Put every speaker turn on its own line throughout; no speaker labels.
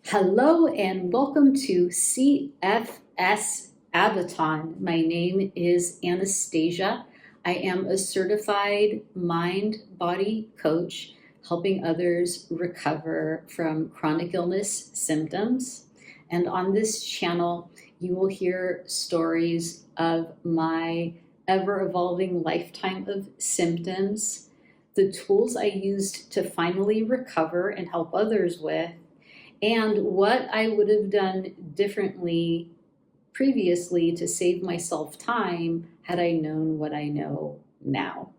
Hello and welcome to CFS Abaton. My name is Anastasia. I am a certified mind-body coach helping others recover from chronic illness symptoms. And on this channel, you will hear stories of my ever-evolving lifetime of symptoms, the tools I used to finally recover and help others with, and what I would have done differently previously to save myself time had I known what I know now.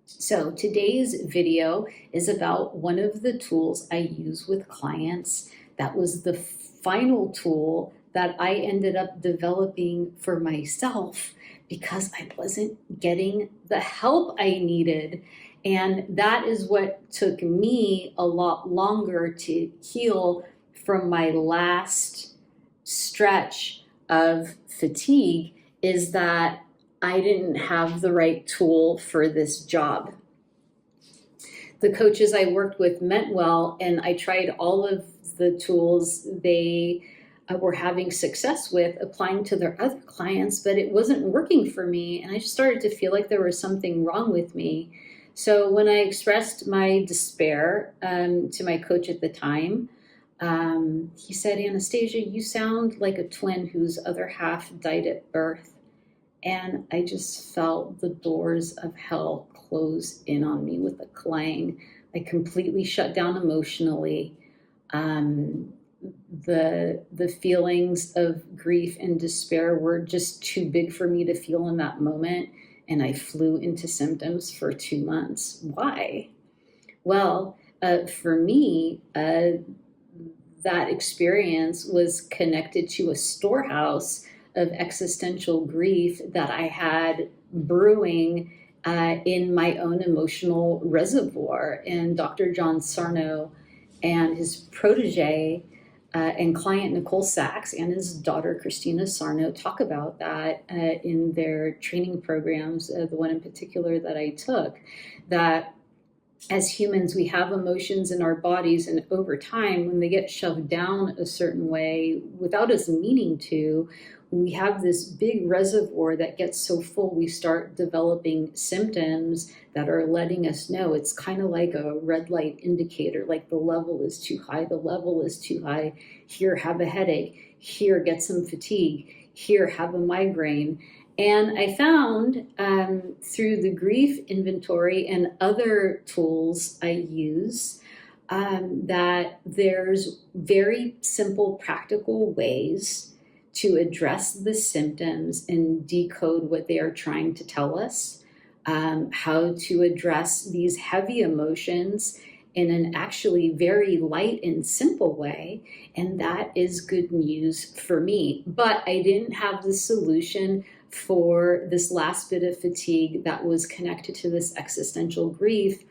So today's video is about one of the tools I use with clients. That was the final tool that I ended up developing for myself because I wasn't getting the help I needed. And that is what took me a lot longer to heal from my last stretch of fatigue, is that I didn't have the right tool for this job. The coaches I worked with meant well, and I tried all of the tools they were having success with applying to their other clients, but it wasn't working for me. And I just started to feel like there was something wrong with me. So when I expressed my despair to my coach at the time, he said, "Anastasia, you sound like a twin whose other half died at birth." And I just felt the doors of hell close in on me with a clang. I completely shut down emotionally. The feelings of grief and despair were just too big for me to feel in that moment. And I flew into symptoms for 2 months. Why? Well, for me, that experience was connected to a storehouse of existential grief that I had brewing in my own emotional reservoir. And Dr. John Sarno and his protege and client Nicole Sachs and his daughter Christina Sarno talk about that in their training programs, the one in particular that I took, that as humans, we have emotions in our bodies, and over time, when they get shoved down a certain way without us meaning to, we have this big reservoir that gets so full we start developing symptoms that are letting us know. It's kind of like a red light indicator, like the level is too high, the level is too high. Here, have a headache. Here, get some fatigue. Here, have a migraine. And I found through the grief inventory and other tools I use that there's very simple, practical ways to address the symptoms and decode what they are trying to tell us, how to address these heavy emotions in an actually very light and simple way. And that is good news for me. But I didn't have the solution for this last bit of fatigue that was connected to this existential grief.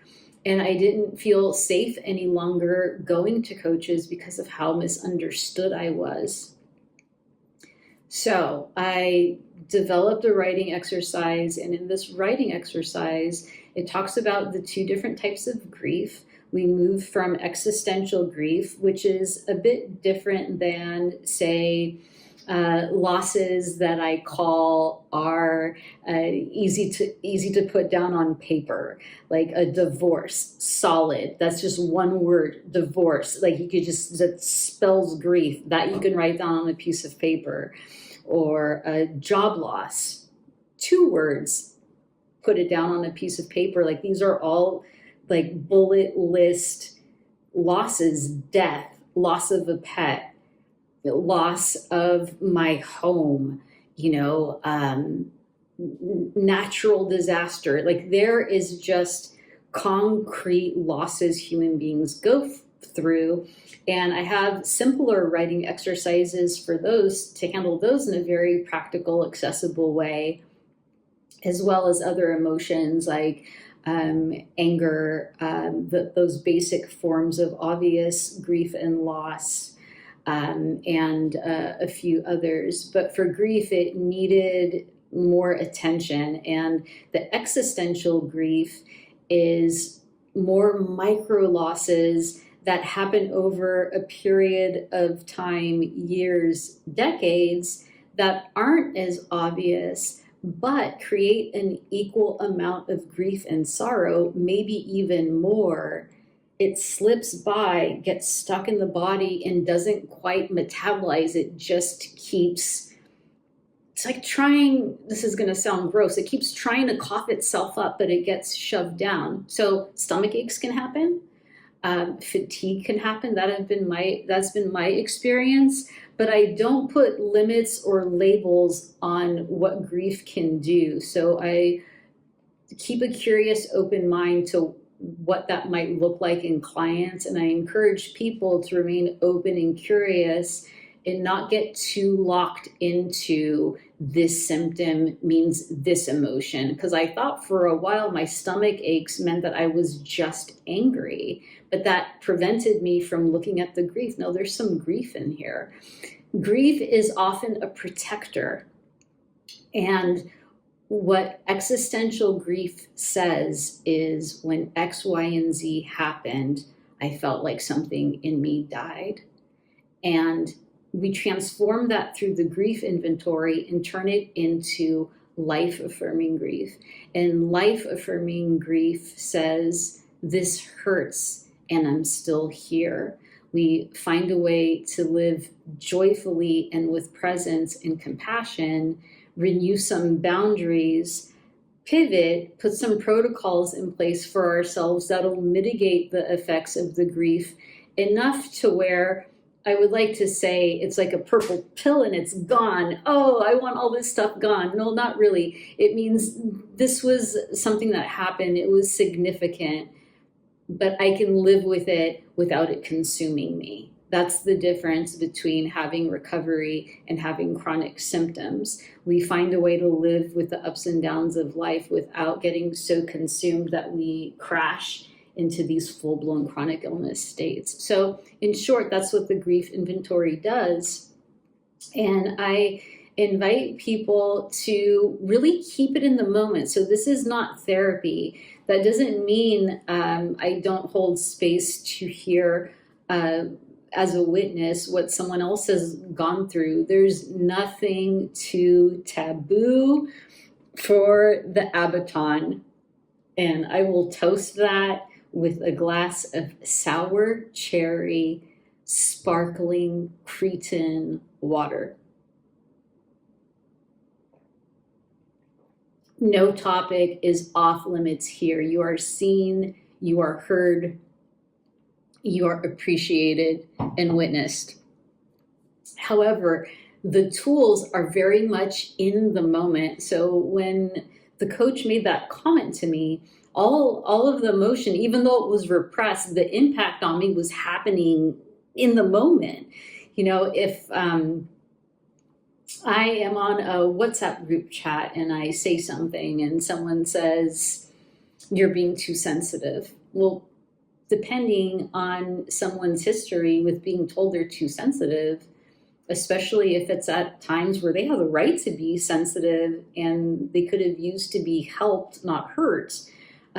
And I didn't feel safe any longer going to coaches because of how misunderstood I was. So I developed a writing exercise, and in this writing exercise, it talks about the two different types of grief. We move from existential grief, which is a bit different than, say, losses that I call are easy to put down on paper, like a divorce, solid. That's just one word, divorce. Like you could just, that spells grief, that you can write down on a piece of paper. Or a job loss, 2 words, put it down on a piece of paper. Like these are all like bullet list losses: death, loss of a pet, loss of my home, natural disaster. Like there is just concrete losses human beings go through. And I have simpler writing exercises for those to handle those in a very practical, accessible way, as well as other emotions like anger, those basic forms of obvious grief and loss, and a few others. But for grief, it needed more attention. And the existential grief is more micro losses that happen over a period of time, years, decades, that aren't as obvious, but create an equal amount of grief and sorrow, maybe even more. It slips by, gets stuck in the body, and doesn't quite metabolize. It just keeps, it's like trying, this is going to sound gross, it keeps trying to cough itself up, but it gets shoved down. So stomach aches can happen. Fatigue can happen. That's been my experience, but I don't put limits or labels on what grief can do. So I keep a curious, open mind to what that might look like in clients, and I encourage people to remain open and curious and not get too locked into this symptom means this emotion. Because I thought for a while my stomach aches meant that I was just angry, but that prevented me from looking at the grief. No, there's some grief in here. Grief is often a protector. And what existential grief says is when X, Y, and Z happened, I felt like something in me died. And we transform that through the grief inventory and turn it into life-affirming grief. And life-affirming grief says, this hurts and I'm still here. We find a way to live joyfully and with presence and compassion, renew some boundaries, pivot, put some protocols in place for ourselves that'll mitigate the effects of the grief enough to where I would like to say it's like a purple pill and it's gone. Oh, I want all this stuff gone. No, not really. It means this was something that happened. It was significant, but I can live with it without it consuming me. That's the difference between having recovery and having chronic symptoms. We find a way to live with the ups and downs of life without getting so consumed that we crash into these full-blown chronic illness states. So in short, that's what the grief inventory does. And I invite people to really keep it in the moment. So this is not therapy. That doesn't mean I don't hold space to hear as a witness what someone else has gone through. There's nothing too taboo for the Abaton. And I will toast that with a glass of sour cherry, sparkling Cretan water. No topic is off limits here. You are seen, you are heard, you are appreciated and witnessed. However, the tools are very much in the moment. So when the coach made that comment to me, all of the emotion, even though it was repressed, the impact on me was happening in the moment. You know, if I am on a WhatsApp group chat and I say something and someone says, you're being too sensitive. Well, depending on someone's history with being told they're too sensitive, especially if it's at times where they have the right to be sensitive and they could have used to be helped, not hurt.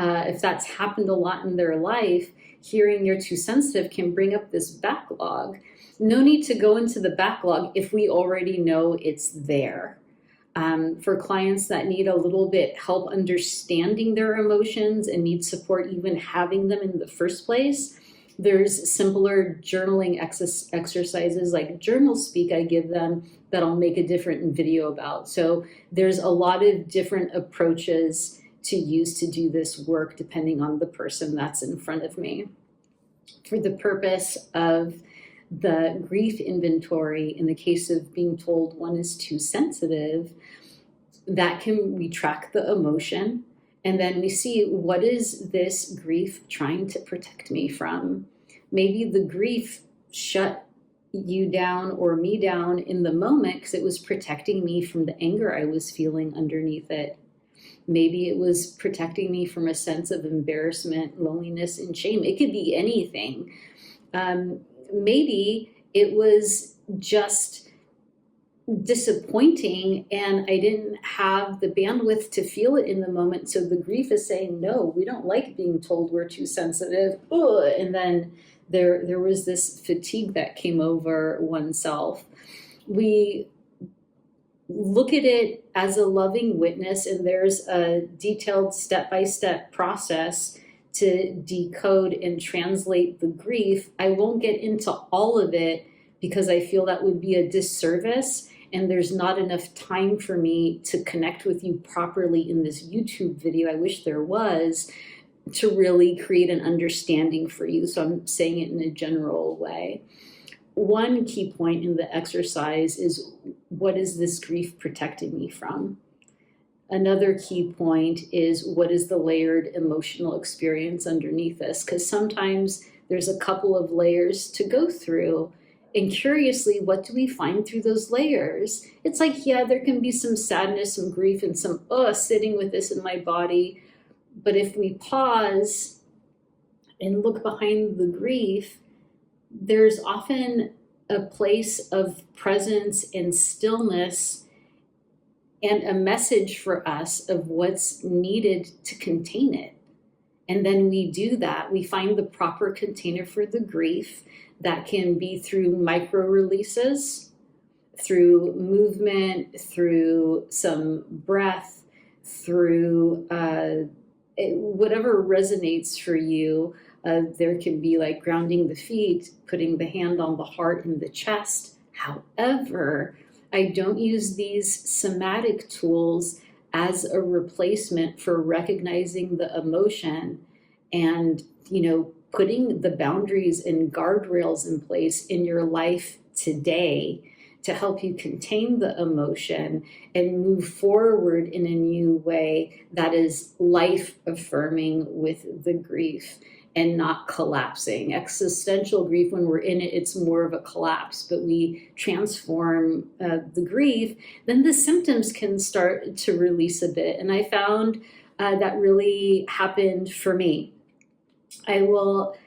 If that's happened a lot in their life, hearing you're too sensitive can bring up this backlog. No need to go into the backlog if we already know it's there. For clients that need a little bit help understanding their emotions and need support even having them in the first place, there's simpler journaling exercises like Journal Speak I give them that I'll make a different video about. So there's a lot of different approaches to use to do this work depending on the person that's in front of me. For the purpose of the grief inventory, in the case of being told one is too sensitive, we track the emotion, and then we see, what is this grief trying to protect me from? Maybe the grief shut you down or me down in the moment because it was protecting me from the anger I was feeling underneath it. Maybe it was protecting me from a sense of embarrassment, loneliness, and shame. It could be anything. Maybe it was just disappointing and I didn't have the bandwidth to feel it in the moment. So the grief is saying, no, we don't like being told we're too sensitive. Ugh. And then there was this fatigue that came over oneself. We look at it as a loving witness, and there's a detailed step-by-step process to decode and translate the grief. I won't get into all of it because I feel that would be a disservice, and there's not enough time for me to connect with you properly in this YouTube video. I wish there was, to really create an understanding for you. So I'm saying it in a general way. One key point in the exercise is, what is this grief protecting me from? Another key point is, what is the layered emotional experience underneath this? Because sometimes there's a couple of layers to go through. And curiously, what do we find through those layers? It's like, yeah, there can be some sadness, some grief, and some, sitting with this in my body. But if we pause and look behind the grief, there's often a place of presence and stillness and a message for us of what's needed to contain it. And then we do that. We find the proper container for the grief. That can be through micro releases, through movement, through some breath, through whatever resonates for you. There can be like grounding the feet, putting the hand on the heart and the chest. However, I don't use these somatic tools as a replacement for recognizing the emotion and, putting the boundaries and guardrails in place in your life today to help you contain the emotion and move forward in a new way that is life-affirming with the grief and not collapsing. Existential grief, when we're in it, it's more of a collapse, but we transform the grief, then the symptoms can start to release a bit. And I found that really happened for me. I will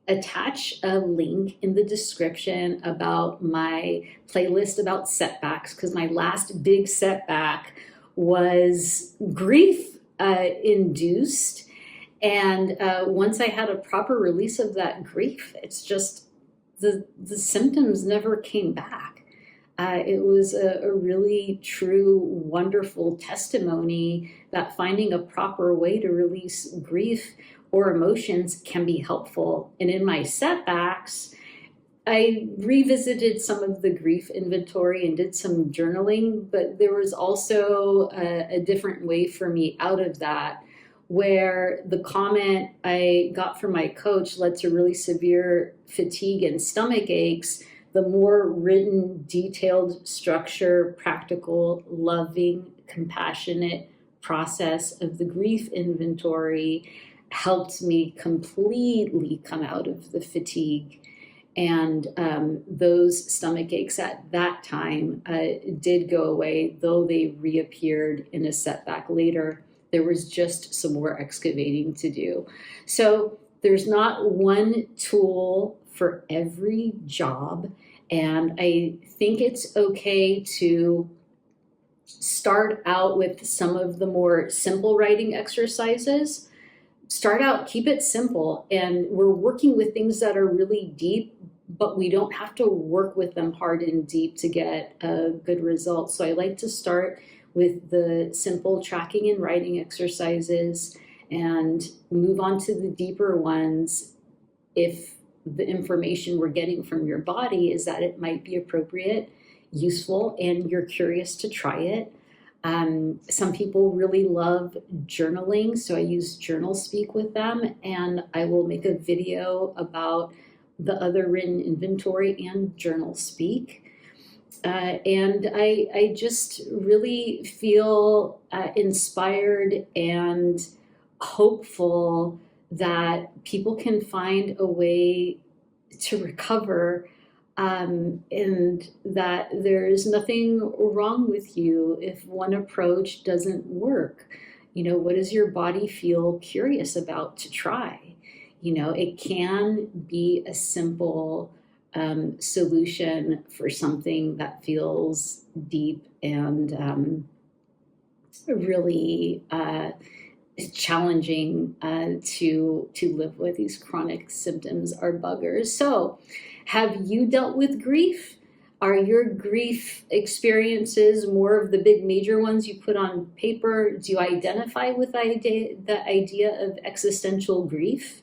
attach a link in the description about my playlist about setbacks, because my last big setback was grief induced. And once I had a proper release of that grief, it's just the symptoms never came back. It was a really true, wonderful testimony that finding a proper way to release grief or emotions can be helpful. And in my setbacks, I revisited some of the grief inventory and did some journaling, but there was also a different way for me out of that, where the comment I got from my coach led to really severe fatigue and stomach aches. The more written, detailed structure, practical, loving, compassionate process of the grief inventory helped me completely come out of the fatigue. And those stomach aches at that time did go away, though they reappeared in a setback later. There was just some more excavating to do. So there's not one tool for every job. And I think it's okay to start out with some of the more simple writing exercises. Start out, keep it simple. And we're working with things that are really deep, but we don't have to work with them hard and deep to get a good result. So I like to start with the simple tracking and writing exercises and move on to the deeper ones if the information we're getting from your body is that it might be appropriate, useful, and you're curious to try it. Some people really love journaling, so I use Journal Speak with them, and I will make a video about the other written inventory and Journal Speak. And I just really feel inspired and hopeful that people can find a way to recover, and that there's nothing wrong with you if one approach doesn't work. What does your body feel curious about to try? It can be a simple solution for something that feels deep and really challenging to live with. These chronic symptoms are buggers. So, have you dealt with grief? Are your grief experiences more of the big major ones you put on paper? Do you identify with the idea of existential grief?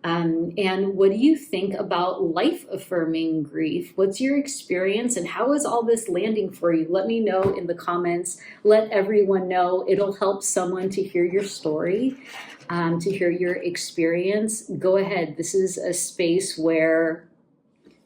And what do you think about life-affirming grief? What's your experience and how is all this landing for you? Let me know in the comments. Let everyone know. It'll help someone to hear your story, to hear your experience. Go ahead. This is a space where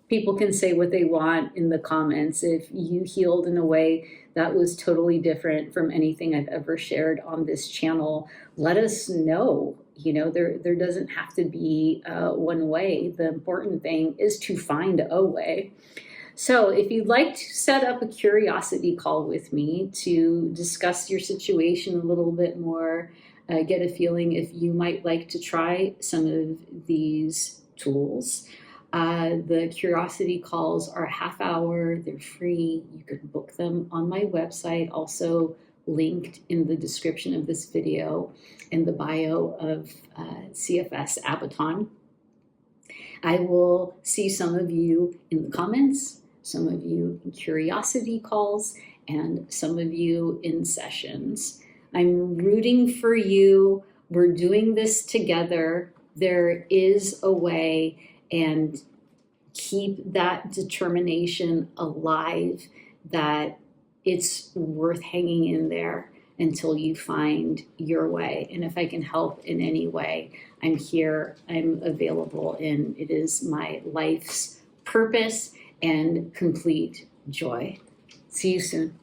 people can say what they want in the comments. If you healed in a way that was totally different from anything I've ever shared on this channel, let us know. You know, there doesn't have to be one way. The important thing is to find a way. So if you'd like to set up a curiosity call with me to discuss your situation a little bit more, get a feeling if you might like to try some of these tools, the curiosity calls are a half hour. They're free. You can book them on my website, also linked in the description of this video and the bio of CFS Abaton. I will see some of you in the comments, some of you in curiosity calls, and some of you in sessions. I'm rooting for you. We're doing this together. There is a way, and keep that determination alive, that it's worth hanging in there until you find your way. And if I can help in any way, I'm here, I'm available, and it is my life's purpose and complete joy. See you soon.